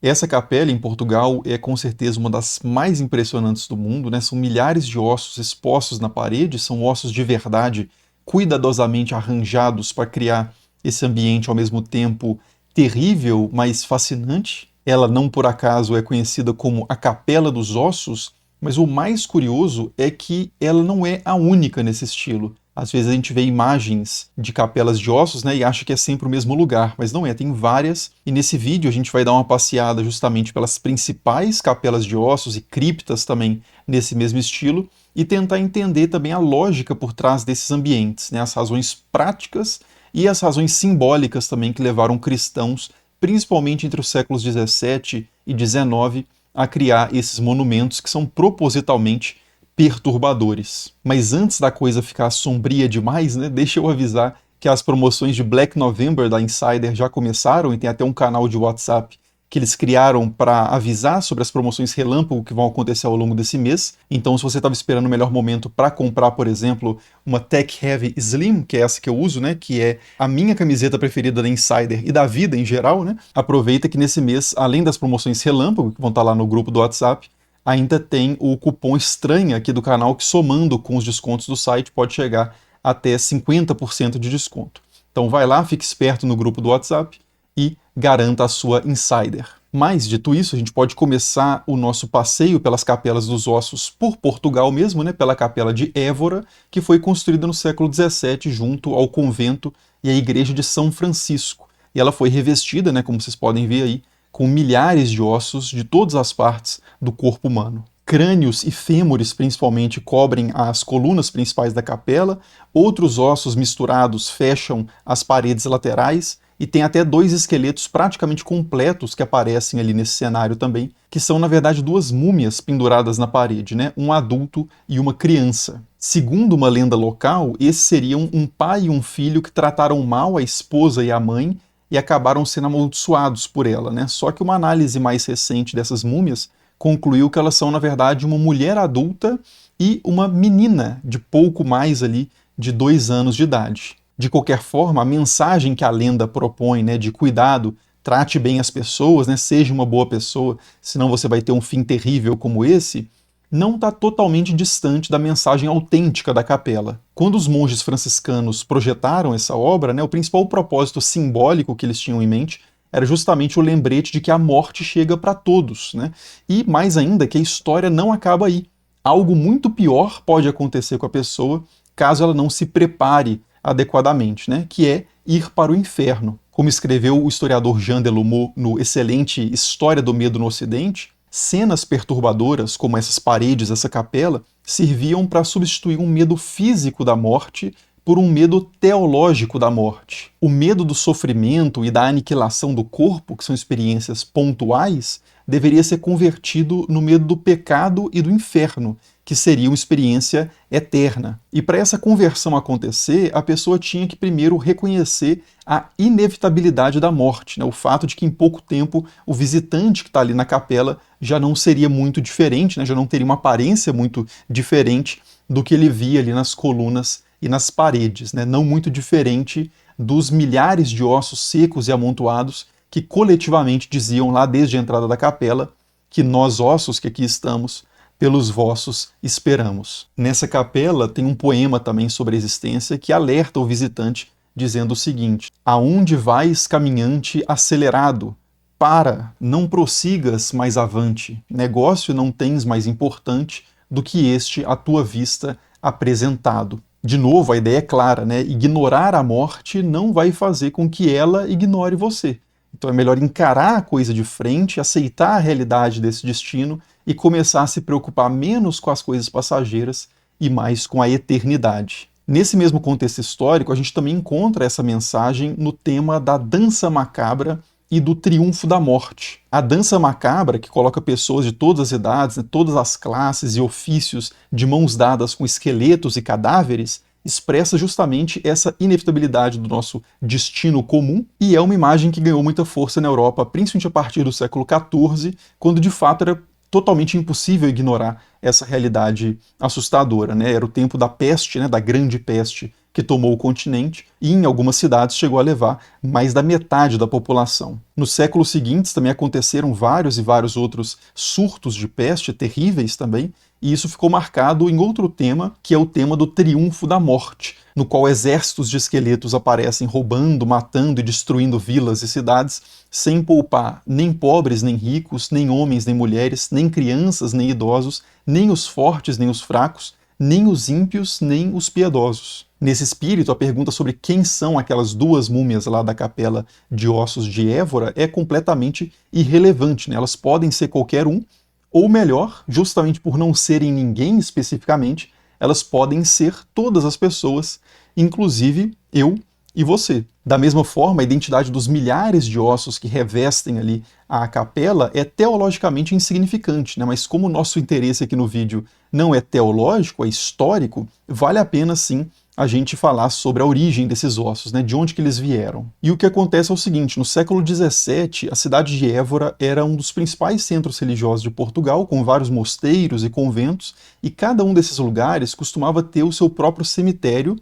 Essa capela em Portugal é com certeza uma das mais impressionantes do mundo, né? São milhares de ossos expostos na parede, são ossos de verdade, cuidadosamente arranjados para criar esse ambiente ao mesmo tempo terrível, mas fascinante. Ela não por acaso é conhecida como a Capela dos Ossos, mas o mais curioso é que ela não é a única nesse estilo. Às vezes a gente vê imagens de capelas de ossos, né, e acha que é sempre o mesmo lugar, mas não é, tem várias. E nesse vídeo a gente vai dar uma passeada justamente pelas principais capelas de ossos e criptas também nesse mesmo estilo e tentar entender também a lógica por trás desses ambientes, né, as razões práticas e as razões simbólicas também que levaram cristãos, principalmente entre os séculos 17 e 19, a criar esses monumentos que são propositalmente perturbadores. Mas antes da coisa ficar sombria demais, né, deixa eu avisar que as promoções de Black November da Insider já começaram e tem até um canal de WhatsApp que eles criaram para avisar sobre as promoções relâmpago que vão acontecer ao longo desse mês. Então, se você estava esperando o melhor momento para comprar, por exemplo, uma Tech Heavy Slim, que é essa que eu uso, né, que é a minha camiseta preferida da Insider e da vida em geral, né, aproveita que nesse mês, além das promoções relâmpago, que vão estar lá no grupo do WhatsApp, ainda tem o cupom estranha aqui do canal, que somando com os descontos do site pode chegar até 50% de desconto. Então vai lá, fique esperto no grupo do WhatsApp e garanta a sua Insider. Mas, dito isso, a gente pode começar o nosso passeio pelas Capelas dos Ossos por Portugal mesmo, né, pela Capela de Évora, que foi construída no século XVII junto ao convento e à Igreja de São Francisco. E ela foi revestida, né, como vocês podem ver aí, com milhares de ossos de todas as partes do corpo humano. Crânios e fêmures, principalmente, cobrem as colunas principais da capela, outros ossos misturados fecham as paredes laterais, e tem até dois esqueletos praticamente completos que aparecem ali nesse cenário também, que são, na verdade, duas múmias penduradas na parede, né? Um adulto e uma criança. Segundo uma lenda local, esses seriam um pai e um filho que trataram mal a esposa e a mãe e acabaram sendo amaldiçoados por ela, né? Só que uma análise mais recente dessas múmias concluiu que elas são, na verdade, uma mulher adulta e uma menina de pouco mais ali de 2 anos de idade. De qualquer forma, a mensagem que a lenda propõe, né, de cuidado, trate bem as pessoas, né, seja uma boa pessoa, senão você vai ter um fim terrível como esse, não está totalmente distante da mensagem autêntica da capela. Quando os monges franciscanos projetaram essa obra, né, o principal propósito simbólico que eles tinham em mente era justamente o lembrete de que a morte chega para todos, né? E mais ainda, que a história não acaba aí. Algo muito pior pode acontecer com a pessoa caso ela não se prepare adequadamente, né? Que é ir para o inferno. Como escreveu o historiador Jean Delumeau no excelente História do Medo no Ocidente, cenas perturbadoras, como essas paredes dessa capela, serviam para substituir um medo físico da morte por um medo teológico da morte. O medo do sofrimento e da aniquilação do corpo, que são experiências pontuais, deveria ser convertido no medo do pecado e do inferno, que seria uma experiência eterna. E para essa conversão acontecer, a pessoa tinha que primeiro reconhecer a inevitabilidade da morte, né? O fato de que em pouco tempo o visitante que está ali na capela já não seria muito diferente, né? Já não teria uma aparência muito diferente do que ele via ali nas colunas e nas paredes, né? Não muito diferente dos milhares de ossos secos e amontoados que coletivamente diziam lá desde a entrada da capela que nós ossos que aqui estamos, pelos vossos esperamos. Nessa capela tem um poema também sobre a existência que alerta o visitante dizendo o seguinte: aonde vais, caminhante acelerado? Para, não prossigas mais avante, negócio não tens mais importante do que este à tua vista apresentado. De novo, a ideia é clara, né? Ignorar a morte não vai fazer com que ela ignore você. Então é melhor encarar a coisa de frente, aceitar a realidade desse destino e começar a se preocupar menos com as coisas passageiras e mais com a eternidade. Nesse mesmo contexto histórico, a gente também encontra essa mensagem no tema da dança macabra e do triunfo da morte. A dança macabra, que coloca pessoas de todas as idades, né, todas as classes e ofícios de mãos dadas com esqueletos e cadáveres, expressa justamente essa inevitabilidade do nosso destino comum e é uma imagem que ganhou muita força na Europa, principalmente a partir do século XIV, quando de fato era totalmente impossível ignorar essa realidade assustadora, né? Era o tempo da peste, né, da grande peste que tomou o continente e em algumas cidades chegou a levar mais da metade da população. Nos séculos seguintes também aconteceram vários e vários outros surtos de peste terríveis também, e isso ficou marcado em outro tema, que é o tema do triunfo da morte, no qual exércitos de esqueletos aparecem roubando, matando e destruindo vilas e cidades, sem poupar nem pobres nem ricos, nem homens nem mulheres, nem crianças nem idosos, nem os fortes nem os fracos, nem os ímpios nem os piedosos. Nesse espírito, a pergunta sobre quem são aquelas duas múmias lá da capela de ossos de Évora é completamente irrelevante, né? Elas podem ser qualquer um, ou melhor, justamente por não serem ninguém especificamente, elas podem ser todas as pessoas, inclusive eu e você. Da mesma forma, a identidade dos milhares de ossos que revestem ali a capela é teologicamente insignificante, né? Mas como o nosso interesse aqui no vídeo não é teológico, é histórico, vale a pena sim a gente falar sobre a origem desses ossos, né, de onde que eles vieram. E o que acontece é o seguinte, no século XVII, a cidade de Évora era um dos principais centros religiosos de Portugal, com vários mosteiros e conventos, e cada um desses lugares costumava ter o seu próprio cemitério,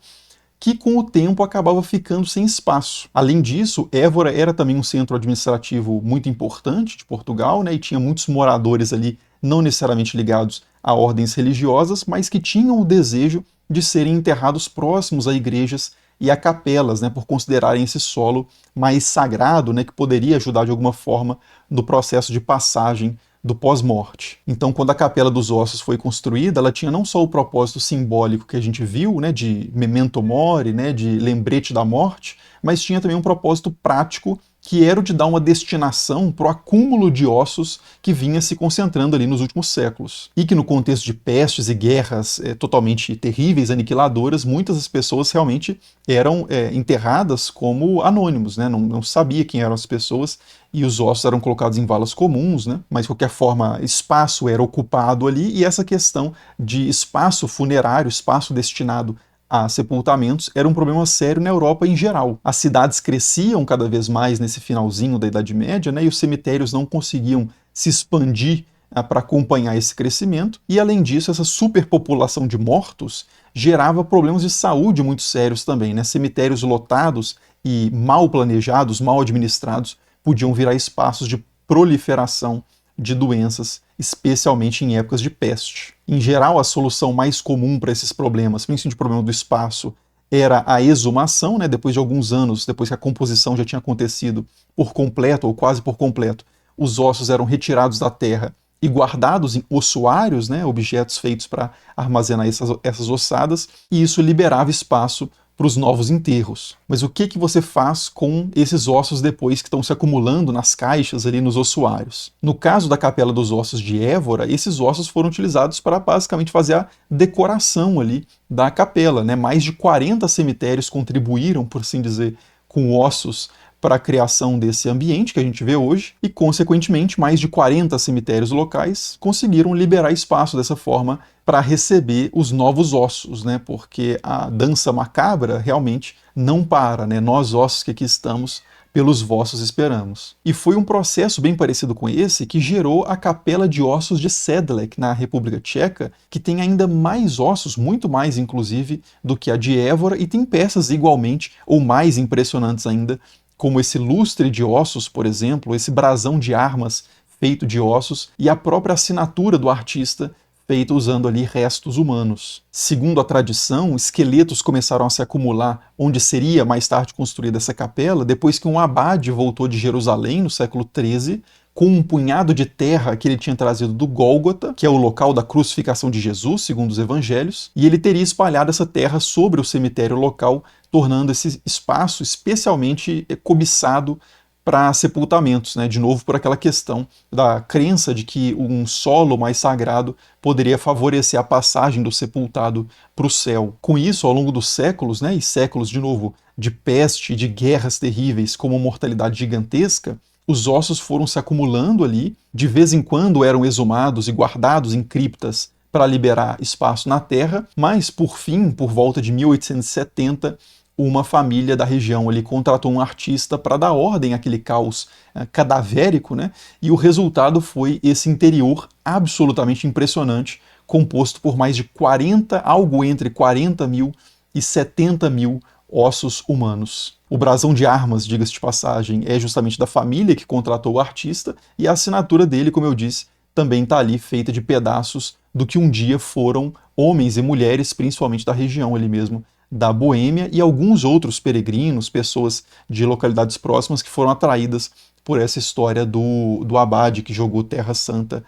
que com o tempo acabava ficando sem espaço. Além disso, Évora era também um centro administrativo muito importante de Portugal, né, e tinha muitos moradores ali, não necessariamente ligados a ordens religiosas, mas que tinham o desejo de serem enterrados próximos a igrejas e a capelas, né, por considerarem esse solo mais sagrado, né, que poderia ajudar de alguma forma no processo de passagem do pós-morte. Então, quando a Capela dos Ossos foi construída, ela tinha não só o propósito simbólico que a gente viu, né, de memento mori, né, de lembrete da morte, mas tinha também um propósito prático, que era o de dar uma destinação para o acúmulo de ossos que vinha se concentrando ali nos últimos séculos. E que no contexto de pestes e guerras totalmente terríveis, aniquiladoras, muitas das pessoas realmente eram enterradas como anônimos, né? Não sabia quem eram as pessoas, e os ossos eram colocados em valas comuns, né? Mas de qualquer forma, espaço era ocupado ali, e essa questão de espaço funerário, espaço destinado a sepultamentos era um problema sério na Europa em geral. As cidades cresciam cada vez mais nesse finalzinho da Idade Média, né, e os cemitérios não conseguiam se expandir para acompanhar esse crescimento, e além disso, essa superpopulação de mortos gerava problemas de saúde muito sérios também, né? Cemitérios lotados e mal planejados, mal administrados, podiam virar espaços de proliferação de doenças, especialmente em épocas de peste. Em geral, a solução mais comum para esses problemas, principalmente o problema do espaço, era a exumação, né? Depois de alguns anos, depois que a composição já tinha acontecido por completo, ou quase por completo, os ossos eram retirados da terra e guardados em ossuários, né? Objetos feitos para armazenar essas ossadas, e isso liberava espaço para os novos enterros. Mas o que você faz com esses ossos depois que estão se acumulando nas caixas ali nos ossuários? No caso da Capela dos Ossos de Évora, esses ossos foram utilizados para basicamente fazer a decoração ali da capela, né? Mais de 40 cemitérios contribuíram, por assim dizer, com ossos para a criação desse ambiente que a gente vê hoje, e consequentemente mais de 40 cemitérios locais conseguiram liberar espaço dessa forma para receber os novos ossos, né? Porque a dança macabra realmente não para, né? Nós ossos que aqui estamos, pelos vossos esperamos. E foi um processo bem parecido com esse que gerou a Capela de Ossos de Sedlec, na República Tcheca, que tem ainda mais ossos, muito mais inclusive, do que a de Évora, e tem peças igualmente ou mais impressionantes ainda, como esse lustre de ossos, por exemplo, esse brasão de armas feito de ossos, e a própria assinatura do artista feita usando ali restos humanos. Segundo a tradição, esqueletos começaram a se acumular onde seria mais tarde construída essa capela, depois que um abade voltou de Jerusalém no século XIII, com um punhado de terra que ele tinha trazido do Gólgota, que é o local da crucificação de Jesus, segundo os evangelhos, e ele teria espalhado essa terra sobre o cemitério local, tornando esse espaço especialmente cobiçado para sepultamentos, né? De novo por aquela questão da crença de que um solo mais sagrado poderia favorecer a passagem do sepultado para o céu. Com isso, ao longo dos séculos, né, e séculos de novo de peste e de guerras terríveis com uma mortalidade gigantesca, os ossos foram se acumulando ali, de vez em quando eram exumados e guardados em criptas para liberar espaço na terra, mas por fim, por volta de 1870, uma família da região ali contratou um artista para dar ordem àquele caos cadavérico, né? E o resultado foi esse interior absolutamente impressionante, composto por mais de 40, algo entre 40 mil e 70 mil ossos humanos. O brasão de armas, diga-se de passagem, é justamente da família que contratou o artista, e a assinatura dele, como eu disse, também está ali feita de pedaços do que um dia foram homens e mulheres, principalmente da região ali mesmo, da Boêmia, e alguns outros peregrinos, pessoas de localidades próximas que foram atraídas por essa história do abade que jogou Terra Santa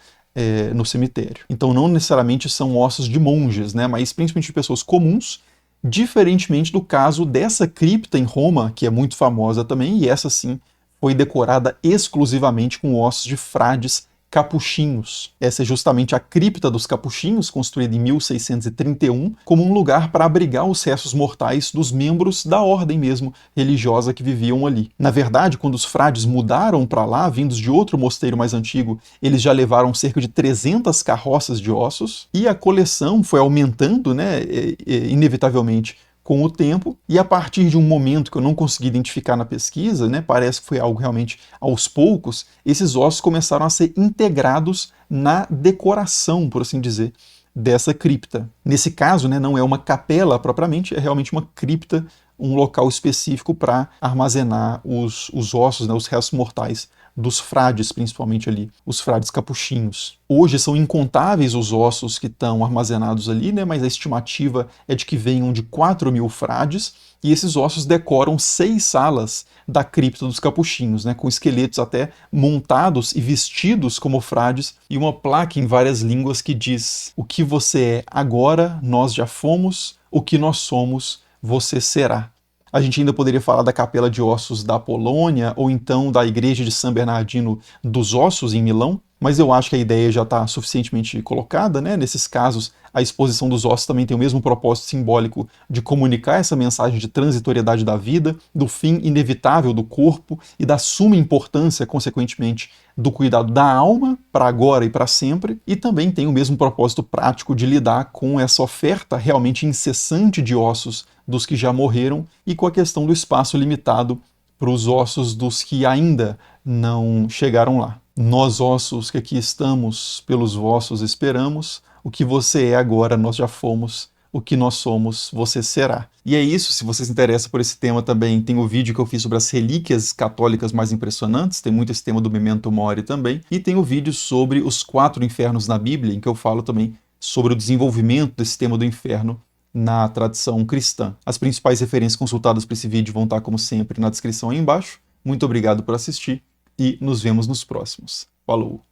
no cemitério. Então não necessariamente são ossos de monges, né, mas principalmente de pessoas comuns, diferentemente do caso dessa cripta em Roma, que é muito famosa também, e essa sim foi decorada exclusivamente com ossos de frades capuchinhos. Essa é justamente a cripta dos capuchinhos, construída em 1631, como um lugar para abrigar os restos mortais dos membros da ordem mesmo religiosa que viviam ali. Na verdade, quando os frades mudaram para lá, vindos de outro mosteiro mais antigo, eles já levaram cerca de 300 carroças de ossos, e a coleção foi aumentando, né, inevitavelmente, com o tempo, e a partir de um momento que eu não consegui identificar na pesquisa, né, parece que foi algo realmente aos poucos, esses ossos começaram a ser integrados na decoração, por assim dizer, dessa cripta. Nesse caso, né, não é uma capela propriamente, é realmente uma cripta, um local específico para armazenar os ossos, né, os restos mortais dos frades, principalmente ali, os frades capuchinhos. Hoje são incontáveis os ossos que estão armazenados ali, né, mas a estimativa é de que venham de 4 mil frades, e esses ossos decoram 6 salas da cripta dos capuchinhos, né, com esqueletos até montados e vestidos como frades, e uma placa em várias línguas que diz: o que você é agora, nós já fomos, o que nós somos, você será. A gente ainda poderia falar da Capela de Ossos da Polônia, ou então da Igreja de São Bernardino dos Ossos, em Milão, mas eu acho que a ideia já está suficientemente colocada, né? Nesses casos, a exposição dos ossos também tem o mesmo propósito simbólico de comunicar essa mensagem de transitoriedade da vida, do fim inevitável do corpo e da suma importância, consequentemente, do cuidado da alma para agora e para sempre, e também tem o mesmo propósito prático de lidar com essa oferta realmente incessante de ossos dos que já morreram e com a questão do espaço limitado para os ossos dos que ainda não chegaram lá. Nós, ossos que aqui estamos, pelos vossos esperamos, o que você é agora nós já fomos, o que nós somos você será. E é isso, se você se interessa por esse tema também, tem o vídeo que eu fiz sobre as relíquias católicas mais impressionantes, tem muito esse tema do Memento Mori também, e tem o vídeo sobre os 4 infernos na Bíblia, em que eu falo também sobre o desenvolvimento desse tema do inferno na tradição cristã. As principais referências consultadas para esse vídeo vão estar, como sempre, na descrição aí embaixo. Muito obrigado por assistir e nos vemos nos próximos. Falou!